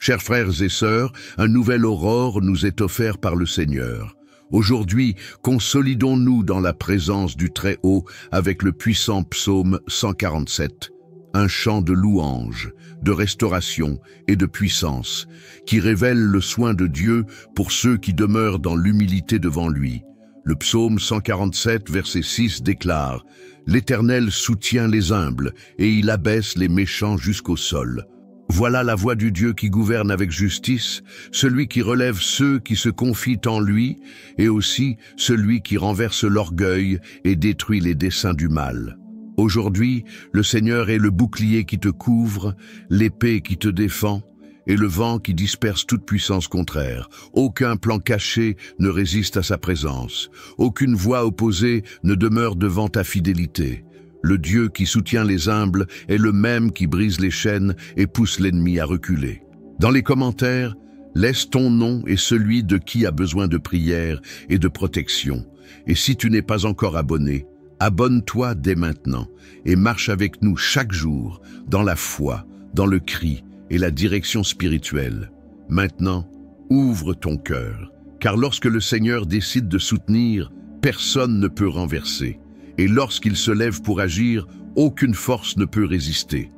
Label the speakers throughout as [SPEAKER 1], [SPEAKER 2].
[SPEAKER 1] Chers frères et sœurs, un nouvel aurore nous est offert par le Seigneur. Aujourd'hui, consolidons-nous dans la présence du Très-Haut avec le puissant psaume 147, un chant de louange, de restauration et de puissance, qui révèle le soin de Dieu pour ceux qui demeurent dans l'humilité devant lui. Le psaume 147, verset 6 déclare « L'Éternel soutient les humbles et il abaisse les méchants jusqu'au sol. Voilà la voix du Dieu qui gouverne avec justice, celui qui relève ceux qui se confient en lui, et aussi celui qui renverse l'orgueil et détruit les desseins du mal. Aujourd'hui, le Seigneur est le bouclier qui te couvre, l'épée qui te défend, et le vent qui disperse toute puissance contraire. Aucun plan caché ne résiste à sa présence. Aucune voix opposée ne demeure devant ta fidélité. Le Dieu qui soutient les humbles est le même qui brise les chaînes et pousse l'ennemi à reculer. Dans les commentaires, laisse ton nom et celui de qui a besoin de prière et de protection. Et si tu n'es pas encore abonné, abonne-toi dès maintenant et marche avec nous chaque jour dans la foi, dans le cri et la direction spirituelle. Maintenant, ouvre ton cœur, car lorsque le Seigneur décide de soutenir, personne ne peut renverser. Et lorsqu'il se lève pour agir, aucune force ne peut résister.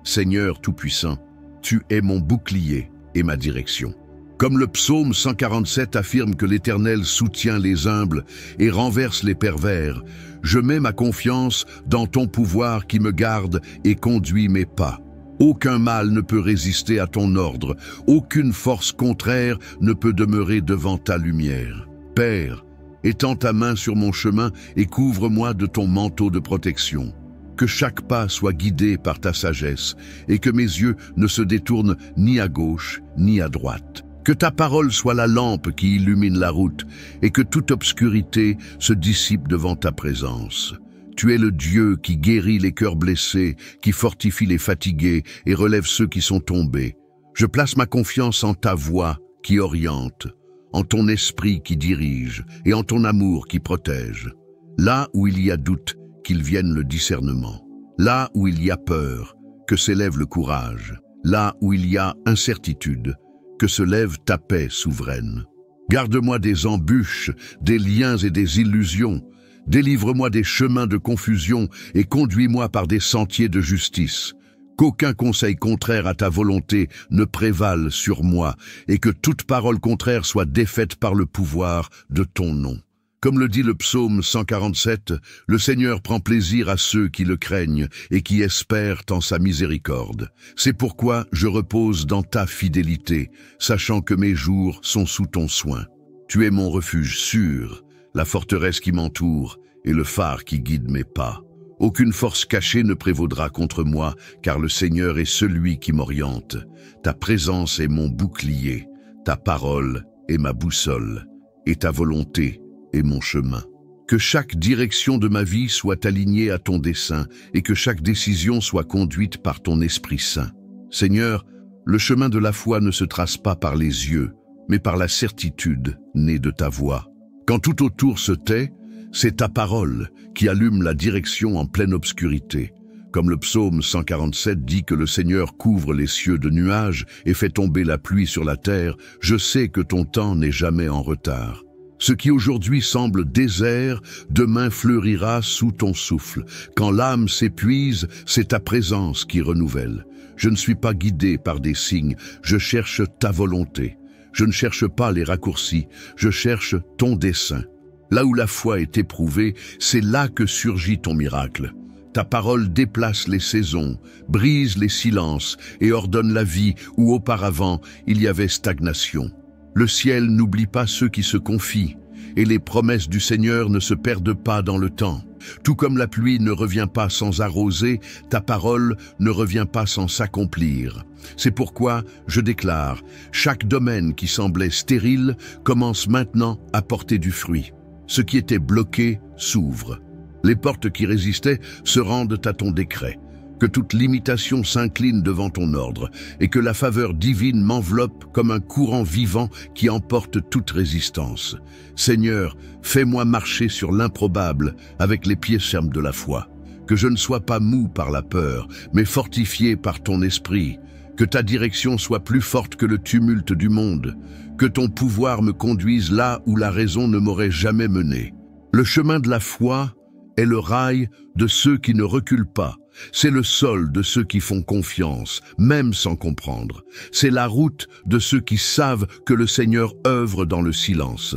[SPEAKER 1] Seigneur Tout-Puissant, tu es mon bouclier et ma direction. Comme le psaume 147 affirme que l'Éternel soutient les humbles et renverse les pervers, je mets ma confiance dans ton pouvoir qui me garde et conduit mes pas. Aucun mal ne peut résister à ton ordre, aucune force contraire ne peut demeurer devant ta lumière. Père, étends ta main sur mon chemin et couvre-moi de ton manteau de protection. Que chaque pas soit guidé par ta sagesse et que mes yeux ne se détournent ni à gauche ni à droite. Que ta parole soit la lampe qui illumine la route et que toute obscurité se dissipe devant ta présence. Tu es le Dieu qui guérit les cœurs blessés, qui fortifie les fatigués et relève ceux qui sont tombés. Je place ma confiance en ta voix qui oriente, en ton esprit qui dirige et en ton amour qui protège. Là où il y a doute, qu'il vienne le discernement. Là où il y a peur, que s'élève le courage. Là où il y a incertitude, que se lève ta paix souveraine. Garde-moi des embûches, des liens et des illusions. Délivre-moi des chemins de confusion et conduis-moi par des sentiers de justice. Qu'aucun conseil contraire à ta volonté ne prévale sur moi et que toute parole contraire soit défaite par le pouvoir de ton nom. Comme le dit le psaume 147, le Seigneur prend plaisir à ceux qui le craignent et qui espèrent en sa miséricorde. C'est pourquoi je repose dans ta fidélité, sachant que mes jours sont sous ton soin. Tu es mon refuge sûr, la forteresse qui m'entoure et le phare qui guide mes pas. Aucune force cachée ne prévaudra contre moi, car le Seigneur est celui qui m'oriente. Ta présence est mon bouclier, ta parole est ma boussole, et ta volonté est mon chemin. Que chaque direction de ma vie soit alignée à ton dessein, et que chaque décision soit conduite par ton Esprit Saint. Seigneur, le chemin de la foi ne se trace pas par les yeux, mais par la certitude née de ta voix. Quand tout autour se tait, c'est ta parole qui allume la direction en pleine obscurité. Comme le psaume 147 dit que le Seigneur couvre les cieux de nuages et fait tomber la pluie sur la terre, je sais que ton temps n'est jamais en retard. Ce qui aujourd'hui semble désert, demain fleurira sous ton souffle. Quand l'âme s'épuise, c'est ta présence qui renouvelle. Je ne suis pas guidé par des signes, je cherche ta volonté. Je ne cherche pas les raccourcis, je cherche ton dessein. Là où la foi est éprouvée, c'est là que surgit ton miracle. Ta parole déplace les saisons, brise les silences et ordonne la vie où auparavant il y avait stagnation. Le ciel n'oublie pas ceux qui se confient, et les promesses du Seigneur ne se perdent pas dans le temps. Tout comme la pluie ne revient pas sans arroser, ta parole ne revient pas sans s'accomplir. C'est pourquoi je déclare, chaque domaine qui semblait stérile commence maintenant à porter du fruit. Ce qui était bloqué s'ouvre. Les portes qui résistaient se rendent à ton décret. Que toute limitation s'incline devant ton ordre et que la faveur divine m'enveloppe comme un courant vivant qui emporte toute résistance. Seigneur, fais-moi marcher sur l'improbable avec les pieds fermes de la foi. Que je ne sois pas mou par la peur, mais fortifié par ton esprit. Que ta direction soit plus forte que le tumulte du monde. Que ton pouvoir me conduise là où la raison ne m'aurait jamais mené. Le chemin de la foi est le rail de ceux qui ne reculent pas. C'est le sol de ceux qui font confiance, même sans comprendre. C'est la route de ceux qui savent que le Seigneur œuvre dans le silence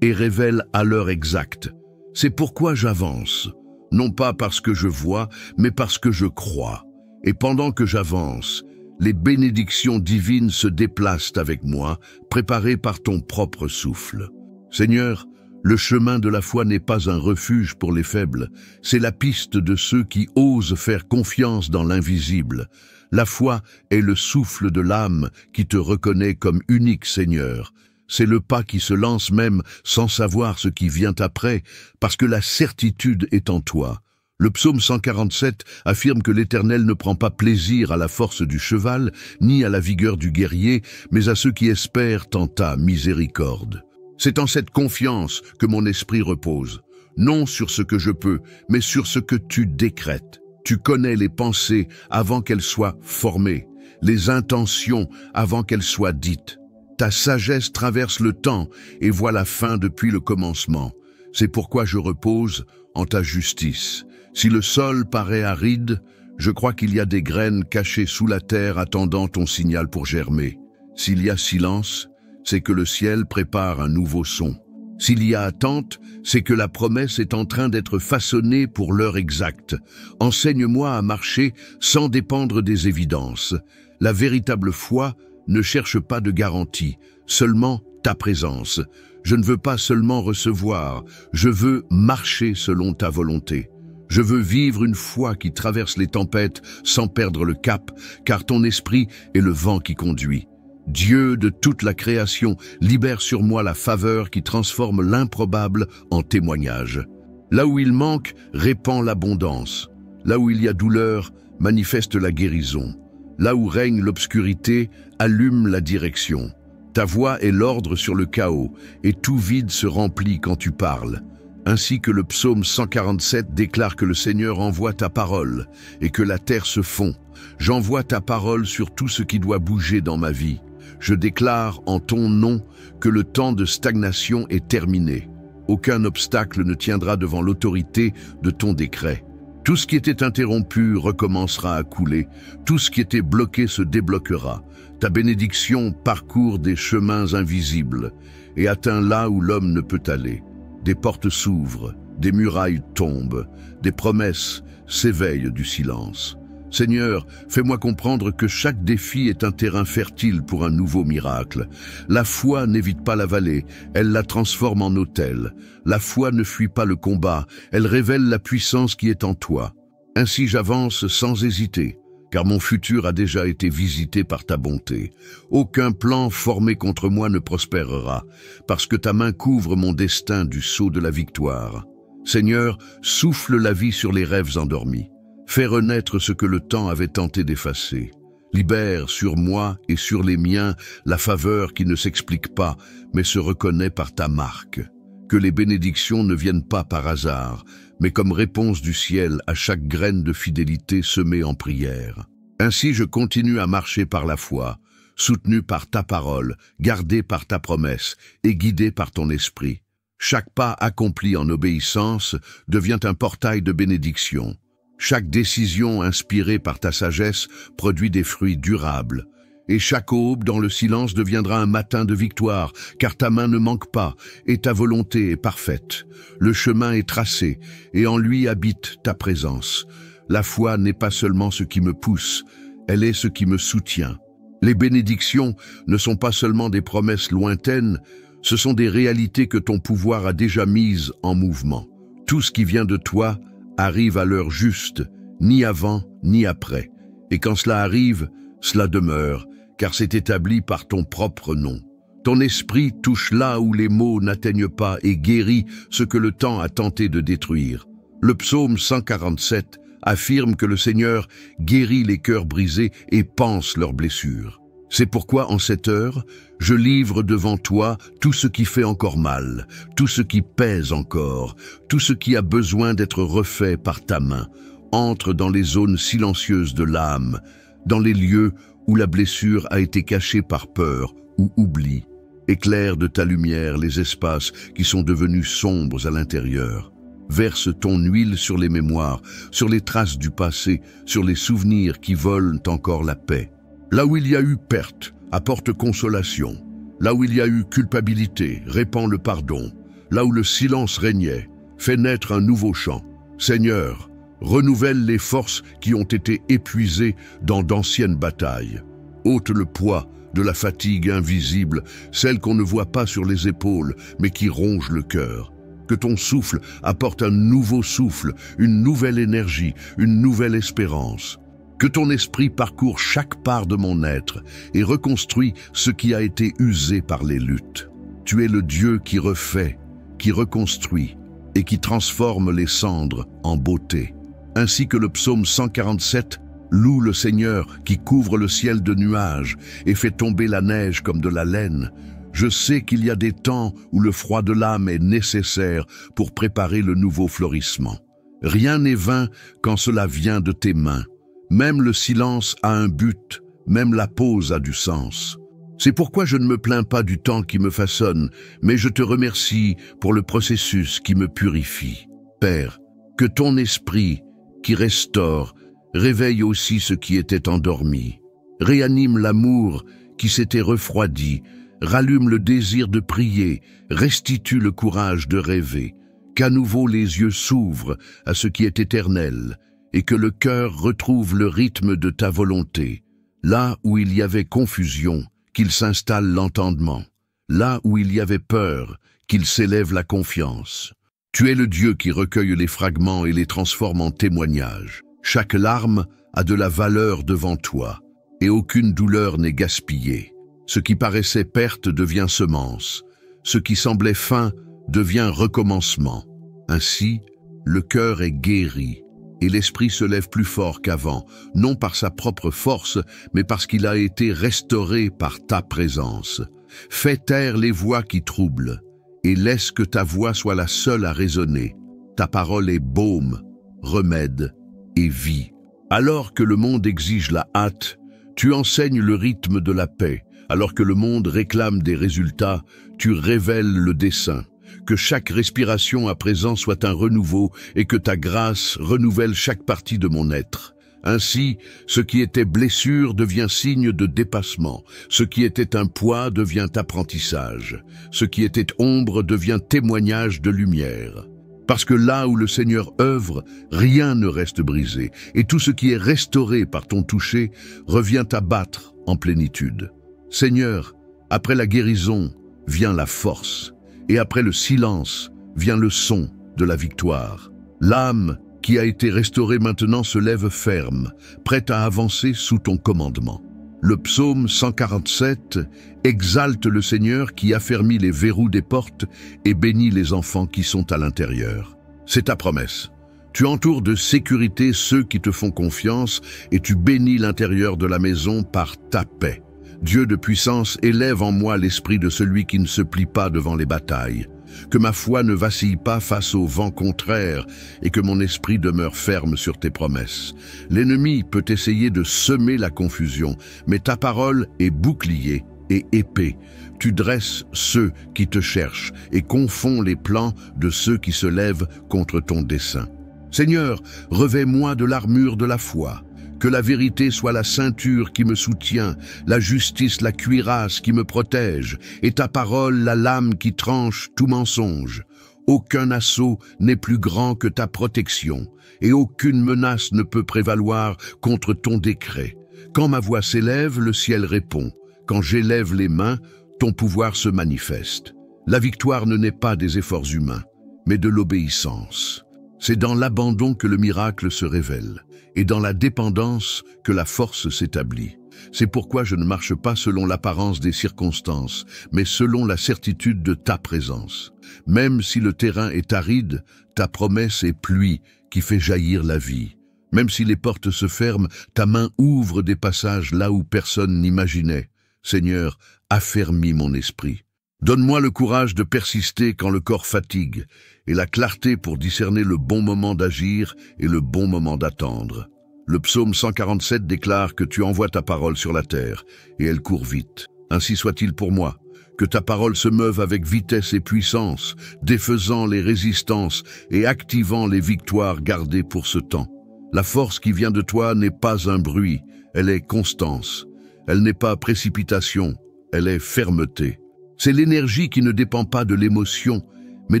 [SPEAKER 1] et révèle à l'heure exacte. C'est pourquoi j'avance, non pas parce que je vois, mais parce que je crois. Et pendant que j'avance, les bénédictions divines se déplacent avec moi, préparées par ton propre souffle. Seigneur, le chemin de la foi n'est pas un refuge pour les faibles, c'est la piste de ceux qui osent faire confiance dans l'invisible. La foi est le souffle de l'âme qui te reconnaît comme unique Seigneur. C'est le pas qui se lance même sans savoir ce qui vient après, parce que la certitude est en toi. Le psaume 147 affirme que l'Éternel ne prend pas plaisir à la force du cheval, ni à la vigueur du guerrier, mais à ceux qui espèrent en ta miséricorde. C'est en cette confiance que mon esprit repose, non sur ce que je peux, mais sur ce que tu décrètes. Tu connais les pensées avant qu'elles soient formées, les intentions avant qu'elles soient dites. Ta sagesse traverse le temps et voit la fin depuis le commencement. C'est pourquoi je repose en ta justice. Si le sol paraît aride, je crois qu'il y a des graines cachées sous la terre attendant ton signal pour germer. S'il y a silence, c'est que le ciel prépare un nouveau son. S'il y a attente, c'est que la promesse est en train d'être façonnée pour l'heure exacte. Enseigne-moi à marcher sans dépendre des évidences. La véritable foi ne cherche pas de garantie, seulement ta présence. Je ne veux pas seulement recevoir, je veux marcher selon ta volonté. Je veux vivre une foi qui traverse les tempêtes sans perdre le cap, car ton esprit est le vent qui conduit. Dieu de toute la création, libère sur moi la faveur qui transforme l'improbable en témoignage. Là où il manque, répand l'abondance. Là où il y a douleur, manifeste la guérison. Là où règne l'obscurité, allume la direction. Ta voix est l'ordre sur le chaos, et tout vide se remplit quand tu parles. Ainsi que le psaume 147 déclare que le Seigneur envoie ta parole, et que la terre se fond. J'envoie ta parole sur tout ce qui doit bouger dans ma vie. Je déclare en ton nom que le temps de stagnation est terminé. Aucun obstacle ne tiendra devant l'autorité de ton décret. Tout ce qui était interrompu recommencera à couler. Tout ce qui était bloqué se débloquera. Ta bénédiction parcourt des chemins invisibles et atteint là où l'homme ne peut aller. Des portes s'ouvrent, des murailles tombent, des promesses s'éveillent du silence. Seigneur, fais-moi comprendre que chaque défi est un terrain fertile pour un nouveau miracle. La foi n'évite pas la vallée, elle la transforme en autel. La foi ne fuit pas le combat, elle révèle la puissance qui est en toi. Ainsi j'avance sans hésiter, car mon futur a déjà été visité par ta bonté. Aucun plan formé contre moi ne prospérera, parce que ta main couvre mon destin du sceau de la victoire. Seigneur, souffle la vie sur les rêves endormis. Fais renaître ce que le temps avait tenté d'effacer. Libère sur moi et sur les miens la faveur qui ne s'explique pas, mais se reconnaît par ta marque. Que les bénédictions ne viennent pas par hasard, mais comme réponse du ciel à chaque graine de fidélité semée en prière. Ainsi je continue à marcher par la foi, soutenu par ta parole, gardé par ta promesse et guidé par ton esprit. Chaque pas accompli en obéissance devient un portail de bénédiction. Chaque décision inspirée par ta sagesse produit des fruits durables. Et chaque aube dans le silence deviendra un matin de victoire, car ta main ne manque pas et ta volonté est parfaite. Le chemin est tracé et en lui habite ta présence. La foi n'est pas seulement ce qui me pousse, elle est ce qui me soutient. Les bénédictions ne sont pas seulement des promesses lointaines, ce sont des réalités que ton pouvoir a déjà mises en mouvement. Tout ce qui vient de toi arrive à l'heure juste, ni avant ni après. Et quand cela arrive, cela demeure, car c'est établi par ton propre nom. Ton esprit touche là où les maux n'atteignent pas et guérit ce que le temps a tenté de détruire. Le psaume 147 affirme que le Seigneur guérit les cœurs brisés et panse leurs blessures. C'est pourquoi en cette heure, je livre devant toi tout ce qui fait encore mal, tout ce qui pèse encore, tout ce qui a besoin d'être refait par ta main. Entre dans les zones silencieuses de l'âme, dans les lieux où la blessure a été cachée par peur ou oubli. Éclaire de ta lumière les espaces qui sont devenus sombres à l'intérieur. Verse ton huile sur les mémoires, sur les traces du passé, sur les souvenirs qui volent encore la paix. Là où il y a eu perte, apporte consolation. Là où il y a eu culpabilité, répand le pardon. Là où le silence régnait, fais naître un nouveau chant. Seigneur, renouvelle les forces qui ont été épuisées dans d'anciennes batailles. Ôte le poids de la fatigue invisible, celle qu'on ne voit pas sur les épaules, mais qui ronge le cœur. Que ton souffle apporte un nouveau souffle, une nouvelle énergie, une nouvelle espérance. Que ton esprit parcourt chaque part de mon être et reconstruit ce qui a été usé par les luttes. Tu es le Dieu qui refait, qui reconstruit et qui transforme les cendres en beauté. Ainsi que le psaume 147 loue le Seigneur qui couvre le ciel de nuages et fait tomber la neige comme de la laine. Je sais qu'il y a des temps où le froid de l'âme est nécessaire pour préparer le nouveau florissement. Rien n'est vain quand cela vient de tes mains. Même le silence a un but, même la pause a du sens. C'est pourquoi je ne me plains pas du temps qui me façonne, mais je te remercie pour le processus qui me purifie. Père, que ton esprit, qui restaure, réveille aussi ce qui était endormi. Réanime l'amour qui s'était refroidi, rallume le désir de prier, restitue le courage de rêver, qu'à nouveau les yeux s'ouvrent à ce qui est éternel, et que le cœur retrouve le rythme de ta volonté. Là où il y avait confusion, qu'il s'installe l'entendement. Là où il y avait peur, qu'il s'élève la confiance. Tu es le Dieu qui recueille les fragments et les transforme en témoignages. Chaque larme a de la valeur devant toi, et aucune douleur n'est gaspillée. Ce qui paraissait perte devient semence. Ce qui semblait fin devient recommencement. Ainsi, le cœur est guéri, et l'esprit se lève plus fort qu'avant, non par sa propre force, mais parce qu'il a été restauré par ta présence. Fais taire les voix qui troublent, et laisse que ta voix soit la seule à résonner. Ta parole est baume, remède et vie. Alors que le monde exige la hâte, tu enseignes le rythme de la paix. Alors que le monde réclame des résultats, tu révèles le dessein. Que chaque respiration à présent soit un renouveau et que ta grâce renouvelle chaque partie de mon être. Ainsi, ce qui était blessure devient signe de dépassement. Ce qui était un poids devient apprentissage. Ce qui était ombre devient témoignage de lumière. Parce que là où le Seigneur œuvre, rien ne reste brisé, et tout ce qui est restauré par ton toucher revient à battre en plénitude. Seigneur, après la guérison vient la force, et après le silence vient le son de la victoire. L'âme qui a été restaurée maintenant se lève ferme, prête à avancer sous ton commandement. Le psaume 147 exalte le Seigneur qui affermit les verrous des portes et bénit les enfants qui sont à l'intérieur. C'est ta promesse. Tu entoures de sécurité ceux qui te font confiance et tu bénis l'intérieur de la maison par ta paix. Dieu de puissance, élève en moi l'esprit de celui qui ne se plie pas devant les batailles. Que ma foi ne vacille pas face au vent contraire et que mon esprit demeure ferme sur tes promesses. L'ennemi peut essayer de semer la confusion, mais ta parole est bouclier et épée. Tu dresses ceux qui te cherchent et confonds les plans de ceux qui se lèvent contre ton dessein. Seigneur, revêt-moi de l'armure de la foi. Que la vérité soit la ceinture qui me soutient, la justice la cuirasse qui me protège, et ta parole la lame qui tranche tout mensonge. Aucun assaut n'est plus grand que ta protection, et aucune menace ne peut prévaloir contre ton décret. Quand ma voix s'élève, le ciel répond. Quand j'élève les mains, ton pouvoir se manifeste. La victoire ne naît pas des efforts humains, mais de l'obéissance. C'est dans l'abandon que le miracle se révèle, et dans la dépendance que la force s'établit. C'est pourquoi je ne marche pas selon l'apparence des circonstances, mais selon la certitude de ta présence. Même si le terrain est aride, ta promesse est pluie qui fait jaillir la vie. Même si les portes se ferment, ta main ouvre des passages là où personne n'imaginait. Seigneur, affermis mon esprit. Donne-moi le courage de persister quand le corps fatigue, et la clarté pour discerner le bon moment d'agir et le bon moment d'attendre. Le psaume 147 déclare que tu envoies ta parole sur la terre, et elle court vite. Ainsi soit-il pour moi. Que ta parole se meuve avec vitesse et puissance, défaisant les résistances et activant les victoires gardées pour ce temps. La force qui vient de toi n'est pas un bruit, elle est constance. Elle n'est pas précipitation, elle est fermeté. C'est l'énergie qui ne dépend pas de l'émotion, mais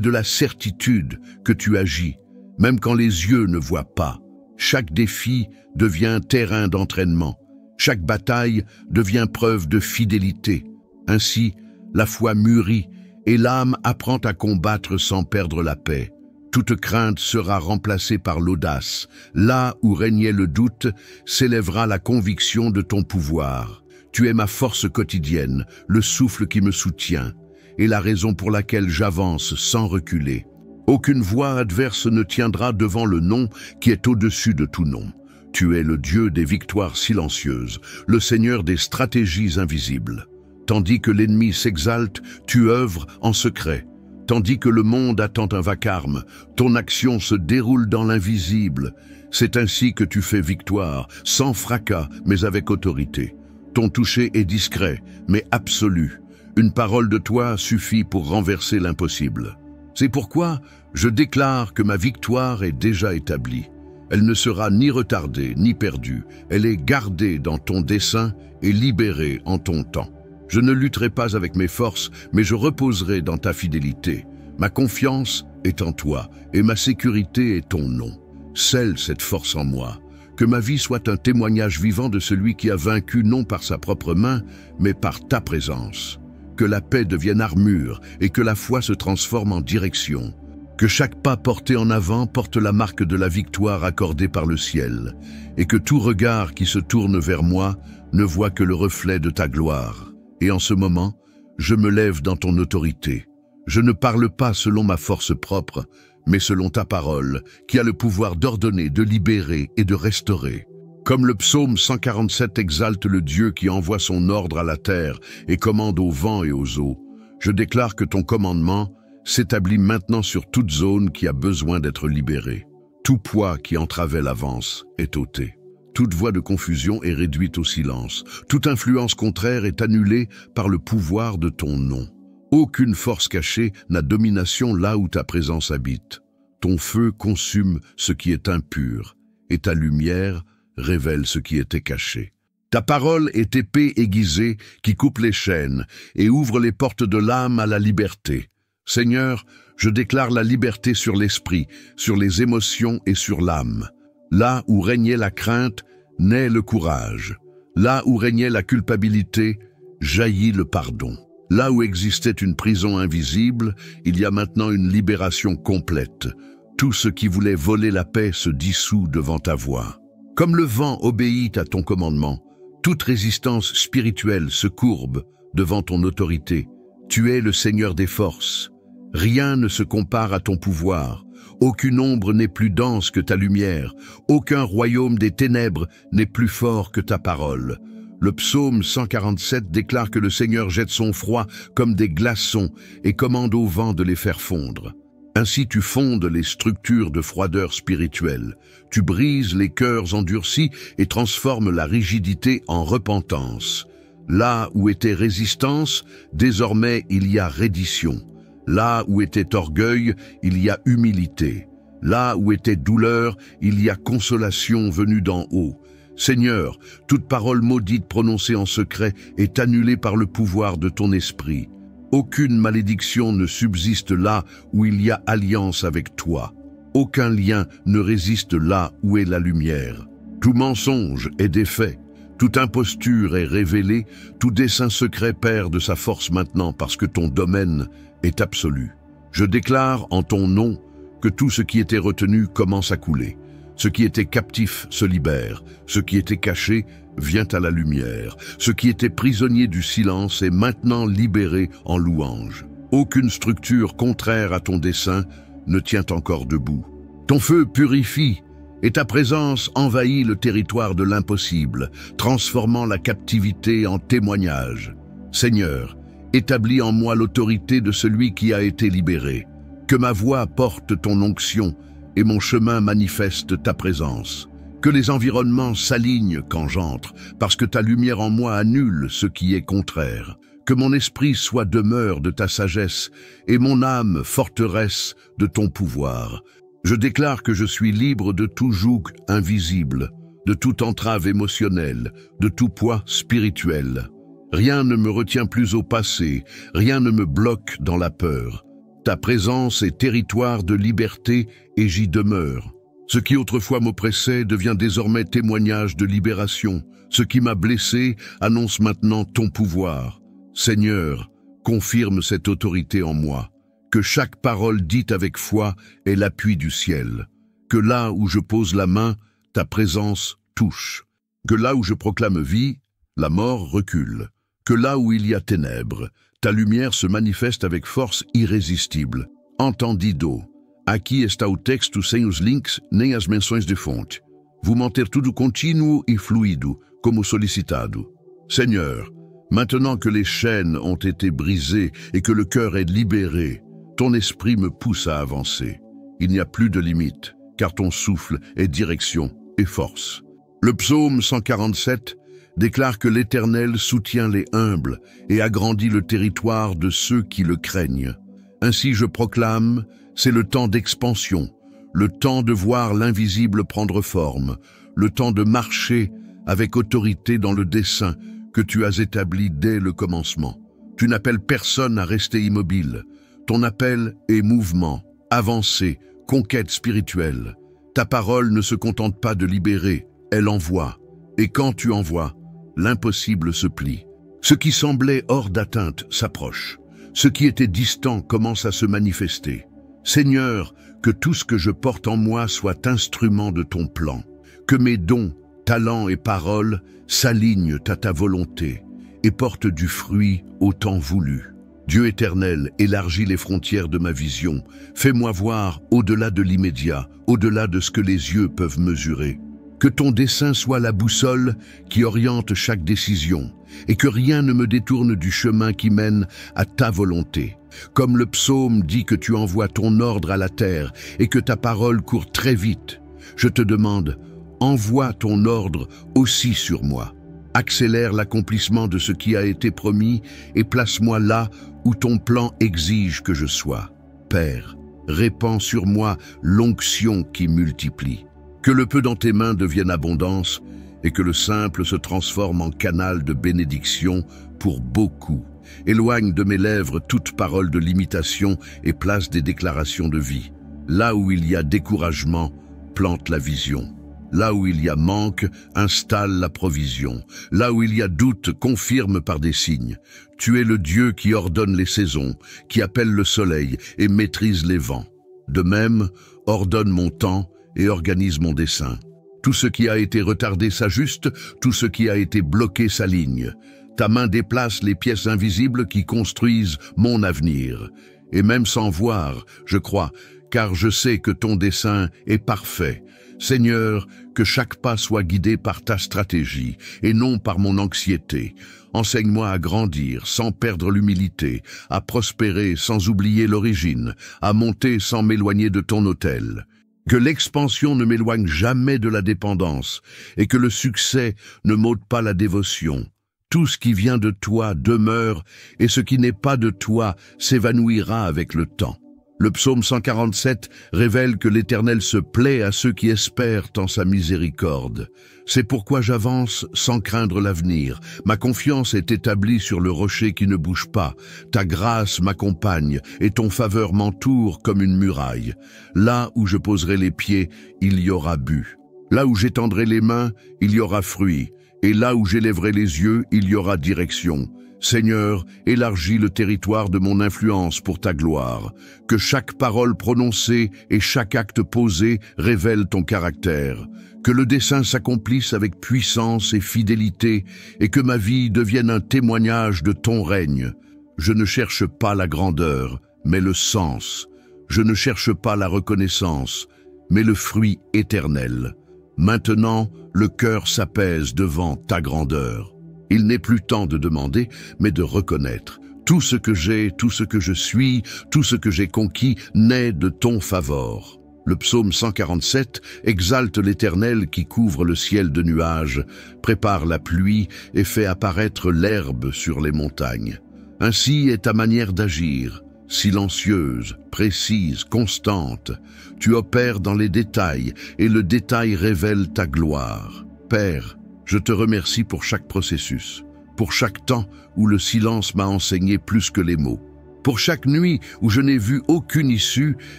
[SPEAKER 1] de la certitude que tu agis, même quand les yeux ne voient pas. Chaque défi devient terrain d'entraînement. Chaque bataille devient preuve de fidélité. Ainsi, la foi mûrit et l'âme apprend à combattre sans perdre la paix. Toute crainte sera remplacée par l'audace. Là où régnait le doute, s'élèvera la conviction de ton pouvoir. Tu es ma force quotidienne, le souffle qui me soutient, et la raison pour laquelle j'avance sans reculer. Aucune voix adverse ne tiendra devant le nom qui est au-dessus de tout nom. Tu es le Dieu des victoires silencieuses, le Seigneur des stratégies invisibles. Tandis que l'ennemi s'exalte, tu œuvres en secret. Tandis que le monde attend un vacarme, ton action se déroule dans l'invisible. C'est ainsi que tu fais victoire, sans fracas, mais avec autorité. Ton toucher est discret, mais absolu. Une parole de toi suffit pour renverser l'impossible. C'est pourquoi je déclare que ma victoire est déjà établie. Elle ne sera ni retardée, ni perdue. Elle est gardée dans ton dessein et libérée en ton temps. Je ne lutterai pas avec mes forces, mais je reposerai dans ta fidélité. Ma confiance est en toi, et ma sécurité est ton nom. Scelle cette force en moi. Que ma vie soit un témoignage vivant de celui qui a vaincu non par sa propre main, mais par ta présence. Que la paix devienne armure, et que la foi se transforme en direction. Que chaque pas porté en avant porte la marque de la victoire accordée par le ciel, et que tout regard qui se tourne vers moi ne voit que le reflet de ta gloire. Et en ce moment, je me lève dans ton autorité. Je ne parle pas selon ma force propre, mais selon ta parole, qui a le pouvoir d'ordonner, de libérer et de restaurer. Comme le psaume 147 exalte le Dieu qui envoie son ordre à la terre et commande au vent et aux eaux, je déclare que ton commandement s'établit maintenant sur toute zone qui a besoin d'être libérée. Tout poids qui entravait l'avance est ôté. Toute voix de confusion est réduite au silence. Toute influence contraire est annulée par le pouvoir de ton nom. Aucune force cachée n'a domination là où ta présence habite. Ton feu consume ce qui est impur, et ta lumière révèle ce qui était caché. Ta parole est épée aiguisée qui coupe les chaînes et ouvre les portes de l'âme à la liberté. Seigneur, je déclare la liberté sur l'esprit, sur les émotions et sur l'âme. Là où régnait la crainte, naît le courage. Là où régnait la culpabilité, jaillit le pardon. Là où existait une prison invisible, il y a maintenant une libération complète. Tout ce qui voulait voler la paix se dissout devant ta voix. Comme le vent obéit à ton commandement, toute résistance spirituelle se courbe devant ton autorité. Tu es le Seigneur des forces. Rien ne se compare à ton pouvoir. Aucune ombre n'est plus dense que ta lumière. Aucun royaume des ténèbres n'est plus fort que ta parole. Le psaume 147 déclare que le Seigneur jette son froid comme des glaçons et commande au vent de les faire fondre. Ainsi tu fondes les structures de froideur spirituelle. Tu brises les cœurs endurcis et transformes la rigidité en repentance. Là où était résistance, désormais il y a reddition. Là où était orgueil, il y a humilité. Là où était douleur, il y a consolation venue d'en haut. Seigneur, toute parole maudite prononcée en secret est annulée par le pouvoir de ton esprit. Aucune malédiction ne subsiste là où il y a alliance avec toi. Aucun lien ne résiste là où est la lumière. Tout mensonge est défait. Toute imposture est révélée. Tout dessein secret perd de sa force maintenant parce que ton domaine est absolu. Je déclare en ton nom que tout ce qui était retenu commence à couler. Ce qui était captif se libère. Ce qui était caché vient à la lumière. Ce qui était prisonnier du silence est maintenant libéré en louange. Aucune structure contraire à ton dessein ne tient encore debout. Ton feu purifie et ta présence envahit le territoire de l'impossible, transformant la captivité en témoignage. Seigneur, établis en moi l'autorité de celui qui a été libéré. Que ma voix porte ton onction et mon chemin manifeste ta présence. Que les environnements s'alignent quand j'entre, parce que ta lumière en moi annule ce qui est contraire. Que mon esprit soit demeure de ta sagesse et mon âme forteresse de ton pouvoir. Je déclare que je suis libre de tout joug invisible, de toute entrave émotionnelle, de tout poids spirituel. Rien ne me retient plus au passé, rien ne me bloque dans la peur. Ta présence est territoire de liberté et j'y demeure. Ce qui autrefois m'oppressait devient désormais témoignage de libération. Ce qui m'a blessé annonce maintenant ton pouvoir. Seigneur, confirme cette autorité en moi. Que chaque parole dite avec foi est l'appui du ciel. Que là où je pose la main, ta présence touche. Que là où je proclame vie, la mort recule. Que là où il y a ténèbres, ta lumière se manifeste avec force irrésistible. Entendido. Aqui está o texto sem os links nem as menções de fonte. Vou manter tudo contínuo e fluido, como solicitado. Seigneur, maintenant que les chaînes ont été brisées et que le cœur est libéré, ton esprit me pousse à avancer. Il n'y a plus de limite, car ton souffle est direction et force. Le psaume 147 déclare que l'Éternel soutient les humbles et agrandit le territoire de ceux qui le craignent. Ainsi je proclame, c'est le temps d'expansion, le temps de voir l'invisible prendre forme, le temps de marcher avec autorité dans le dessein que tu as établi dès le commencement. Tu n'appelles personne à rester immobile. Ton appel est mouvement, avancée, conquête spirituelle. Ta parole ne se contente pas de libérer, elle envoie. Et quand tu envoies, l'impossible se plie. Ce qui semblait hors d'atteinte s'approche. Ce qui était distant commence à se manifester. Seigneur, que tout ce que je porte en moi soit instrument de ton plan. Que mes dons, talents et paroles s'alignent à ta volonté et portent du fruit au temps voulu. Dieu éternel, élargis les frontières de ma vision. Fais-moi voir au-delà de l'immédiat, au-delà de ce que les yeux peuvent mesurer. Que ton dessein soit la boussole qui oriente chaque décision et que rien ne me détourne du chemin qui mène à ta volonté. Comme le psaume dit que tu envoies ton ordre à la terre et que ta parole court très vite, je te demande, envoie ton ordre aussi sur moi. Accélère l'accomplissement de ce qui a été promis et place-moi là où ton plan exige que je sois. Père, répands sur moi l'onction qui multiplie. Que le peu dans tes mains devienne abondance et que le simple se transforme en canal de bénédiction pour beaucoup. Éloigne de mes lèvres toute parole de limitation et place des déclarations de vie. Là où il y a découragement, plante la vision. Là où il y a manque, installe la provision. Là où il y a doute, confirme par des signes. Tu es le Dieu qui ordonne les saisons, qui appelle le soleil et maîtrise les vents. De même, ordonne mon temps et organise mon dessein. Tout ce qui a été retardé s'ajuste, tout ce qui a été bloqué s'aligne. Ta main déplace les pièces invisibles qui construisent mon avenir. Et même sans voir, je crois, car je sais que ton dessein est parfait. Seigneur, que chaque pas soit guidé par ta stratégie et non par mon anxiété. Enseigne-moi à grandir sans perdre l'humilité, à prospérer sans oublier l'origine, à monter sans m'éloigner de ton autel. Que l'expansion ne m'éloigne jamais de la dépendance et que le succès ne m'ôte pas la dévotion. Tout ce qui vient de toi demeure et ce qui n'est pas de toi s'évanouira avec le temps. Le psaume 147 révèle que l'Éternel se plaît à ceux qui espèrent en sa miséricorde. C'est pourquoi j'avance sans craindre l'avenir. Ma confiance est établie sur le rocher qui ne bouge pas. Ta grâce m'accompagne et ton faveur m'entoure comme une muraille. Là où je poserai les pieds, il y aura but. Là où j'étendrai les mains, il y aura fruit. Et là où j'élèverai les yeux, il y aura direction. Seigneur, élargis le territoire de mon influence pour ta gloire. Que chaque parole prononcée et chaque acte posé révèle ton caractère. Que le dessein s'accomplisse avec puissance et fidélité et que ma vie devienne un témoignage de ton règne. Je ne cherche pas la grandeur, mais le sens. Je ne cherche pas la reconnaissance, mais le fruit éternel. Maintenant, le cœur s'apaise devant ta grandeur. Il n'est plus temps de demander, mais de reconnaître. Tout ce que j'ai, tout ce que je suis, tout ce que j'ai conquis naît de ton favor. Le psaume 147 exalte l'Éternel qui couvre le ciel de nuages, prépare la pluie et fait apparaître l'herbe sur les montagnes. Ainsi est ta manière d'agir, silencieuse, précise, constante. Tu opères dans les détails et le détail révèle ta gloire. Père, je te remercie pour chaque processus, pour chaque temps où le silence m'a enseigné plus que les mots. Pour chaque nuit où je n'ai vu aucune issue,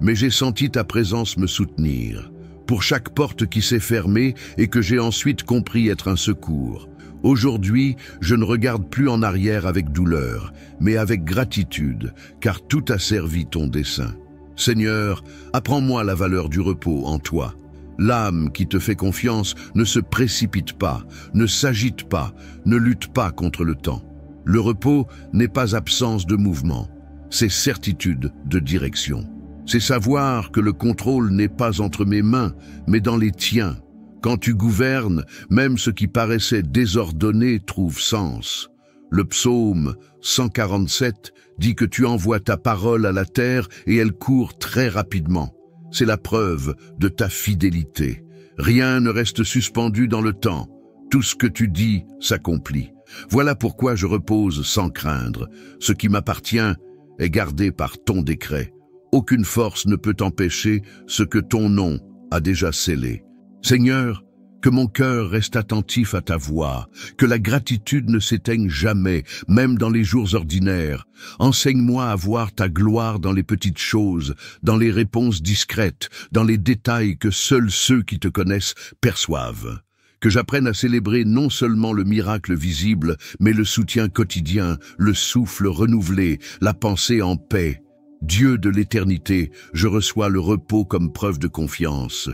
[SPEAKER 1] mais j'ai senti ta présence me soutenir. Pour chaque porte qui s'est fermée et que j'ai ensuite compris être un secours. Aujourd'hui, je ne regarde plus en arrière avec douleur, mais avec gratitude, car tout a servi ton dessein. Seigneur, apprends-moi la valeur du repos en toi. L'âme qui te fait confiance ne se précipite pas, ne s'agite pas, ne lutte pas contre le temps. Le repos n'est pas absence de mouvement. C'est certitude de direction. C'est savoir que le contrôle n'est pas entre mes mains, mais dans les tiens. Quand tu gouvernes, même ce qui paraissait désordonné trouve sens. Le psaume 147 dit que tu envoies ta parole à la terre et elle court très rapidement. C'est la preuve de ta fidélité. Rien ne reste suspendu dans le temps. Tout ce que tu dis s'accomplit. Voilà pourquoi je repose sans craindre. Ce qui m'appartient est gardé par ton décret. Aucune force ne peut empêcher ce que ton nom a déjà scellé. Seigneur, que mon cœur reste attentif à ta voix, que la gratitude ne s'éteigne jamais, même dans les jours ordinaires. Enseigne-moi à voir ta gloire dans les petites choses, dans les réponses discrètes, dans les détails que seuls ceux qui te connaissent perçoivent. Que j'apprenne à célébrer non seulement le miracle visible, mais le soutien quotidien, le souffle renouvelé, la pensée en paix. Dieu de l'éternité, je reçois le repos comme preuve de confiance.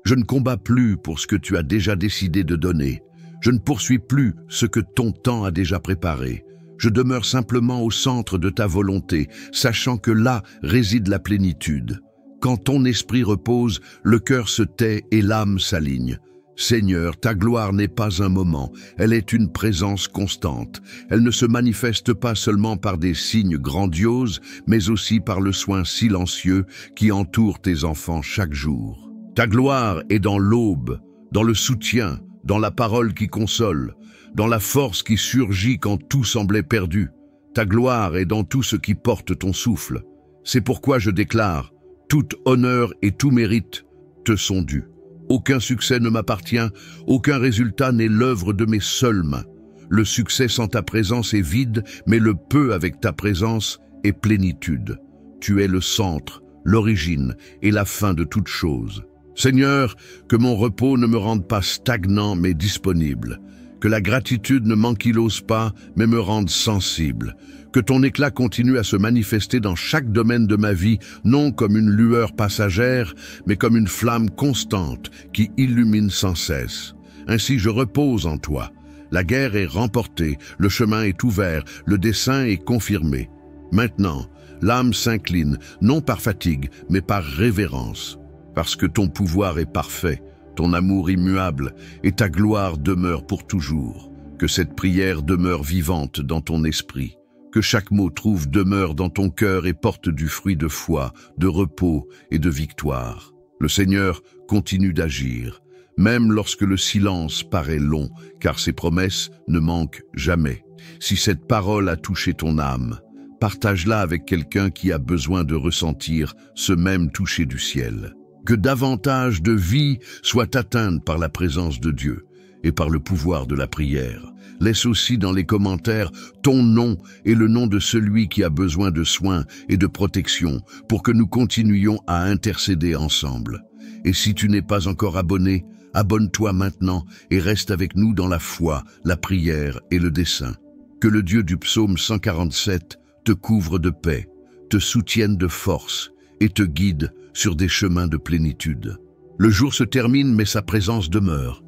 [SPEAKER 1] Je ne combats plus pour ce que tu as déjà décidé de donner. Je ne poursuis plus ce que ton temps a déjà préparé. Je demeure simplement au centre de ta volonté, sachant que là réside la plénitude. Quand ton esprit repose, le cœur se tait et l'âme s'aligne. Seigneur, ta gloire n'est pas un moment, elle est une présence constante. Elle ne se manifeste pas seulement par des signes grandioses, mais aussi par le soin silencieux qui entoure tes enfants chaque jour. Ta gloire est dans l'aube, dans le soutien, dans la parole qui console, dans la force qui surgit quand tout semblait perdu. Ta gloire est dans tout ce qui porte ton souffle. C'est pourquoi je déclare, tout honneur et tout mérite te sont dus. Aucun succès ne m'appartient, aucun résultat n'est l'œuvre de mes seules mains. Le succès sans ta présence est vide, mais le peu avec ta présence est plénitude. Tu es le centre, l'origine et la fin de toute chose. Seigneur, que mon repos ne me rende pas stagnant mais disponible. Que la gratitude ne m'ankylose pas mais me rende sensible. Que ton éclat continue à se manifester dans chaque domaine de ma vie, non comme une lueur passagère, mais comme une flamme constante qui illumine sans cesse. Ainsi je repose en toi. La guerre est remportée, le chemin est ouvert, le dessein est confirmé. Maintenant, l'âme s'incline, non par fatigue, mais par révérence. Parce que ton pouvoir est parfait, ton amour immuable, et ta gloire demeure pour toujours. Que cette prière demeure vivante dans ton esprit. Que chaque mot trouve demeure dans ton cœur et porte du fruit de foi, de repos et de victoire. Le Seigneur continue d'agir, même lorsque le silence paraît long, car ses promesses ne manquent jamais. Si cette parole a touché ton âme, partage-la avec quelqu'un qui a besoin de ressentir ce même toucher du ciel. Que davantage de vie soit atteinte par la présence de Dieu et par le pouvoir de la prière. Laisse aussi dans les commentaires ton nom et le nom de celui qui a besoin de soins et de protection pour que nous continuions à intercéder ensemble. Et si tu n'es pas encore abonné, abonne-toi maintenant et reste avec nous dans la foi, la prière et le dessein. Que le Dieu du psaume 147 te couvre de paix, te soutienne de force et te guide sur des chemins de plénitude. Le jour se termine mais sa présence demeure.